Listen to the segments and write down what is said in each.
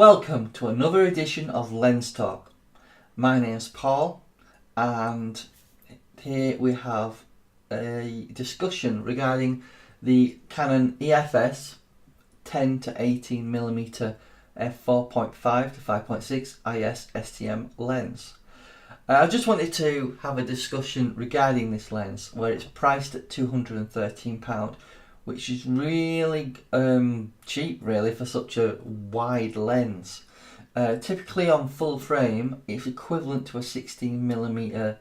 Welcome to another edition of Lens Talk. My name's Paul, and here we have a discussion regarding the Canon EF S 10 to 18mm f4.5 to 5.6 IS STM lens. I just wanted to have a discussion regarding this lens, where it's priced at £213, which is really cheap really for such a wide lens. Typically on full frame it's equivalent to a 16mm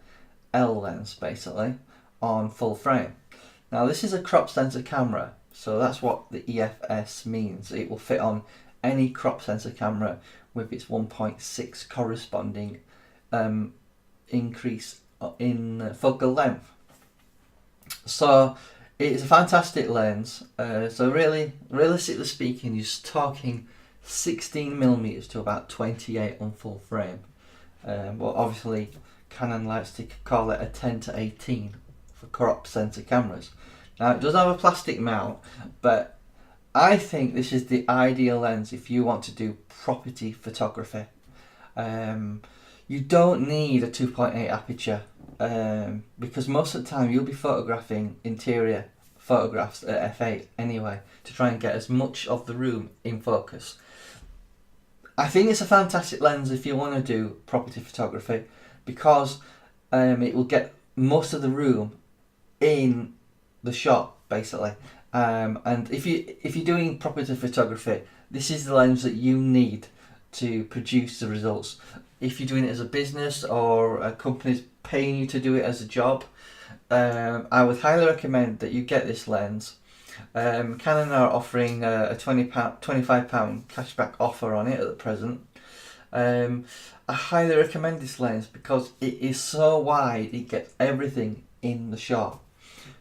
L lens basically on full frame. Now this is a crop sensor camera, so that's what the EFS means. It will fit on any crop sensor camera with its 1.6 corresponding increase in focal length. So it's a fantastic lens. So really, realistically speaking, you're talking 16mm to about 28 on full frame. But obviously Canon likes to call it a 10 to 18 for crop sensor cameras. Now it does have a plastic mount, but I think this is the ideal lens if you want to do property photography. You don't need a 2.8 aperture because most of the time you'll be photographing interior photographs at f8 anyway, to try and get as much of the room in focus. I think it's a fantastic lens if you want to do property photography, because it will get most of the room in the shot basically. And if you're doing property photography, this is the lens that you need to produce the results. If you're doing it as a business or a company's paying you to do it as a job, I would highly recommend that you get this lens. Canon are offering a £25 cashback offer on it at the present. I highly recommend this lens because it is so wide, it gets everything in the shot.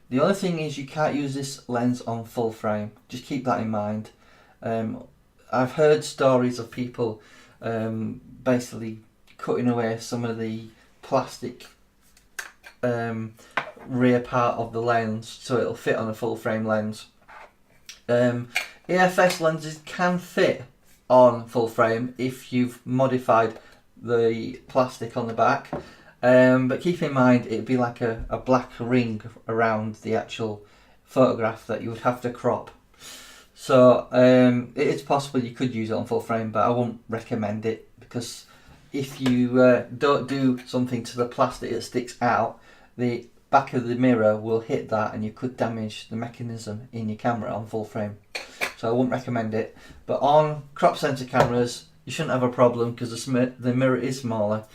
The only thing is you can't use this lens on full frame, just keep that in mind. I've heard stories of people basically cutting away some of the plastic rear part of the lens so it'll fit on a full frame lens. EFS lenses can fit on full frame if you've modified the plastic on the back, but keep in mind it'd be like a black ring around the actual photograph that you would have to crop. So it is possible you could use it on full frame, but I won't recommend it, because if you don't do something to the plastic that sticks out, the back of the mirror will hit that and you could damage the mechanism in your camera on full frame. So I wouldn't recommend it. But on crop sensor cameras you shouldn't have a problem, because the mirror is smaller,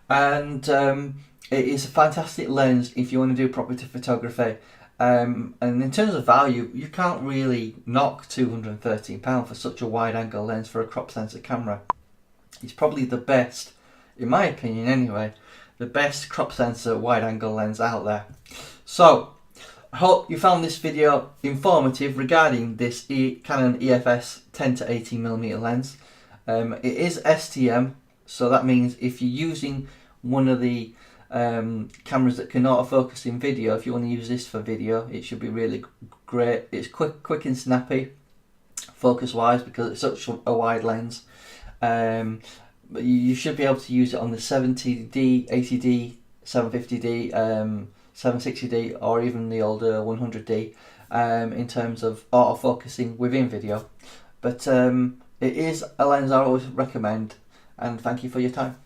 and it is a fantastic lens if you want to do property photography. And in terms of value, you can't really knock £213 for such a wide angle lens for a crop sensor camera. It's probably the best, in my opinion anyway, the best crop sensor wide angle lens out there. So I hope you found this video informative regarding this Canon EF S 10 to 18mm lens. It is STM, so that means if you're using one of the cameras that can autofocus in video, if you want to use this for video, it should be really great. It's quick and snappy focus wise because it's such a wide lens. But you should be able to use it on the 70D, 80D, 750D, 760D, or even the older 100D in terms of autofocusing within video. But it is a lens I always recommend, and thank you for your time.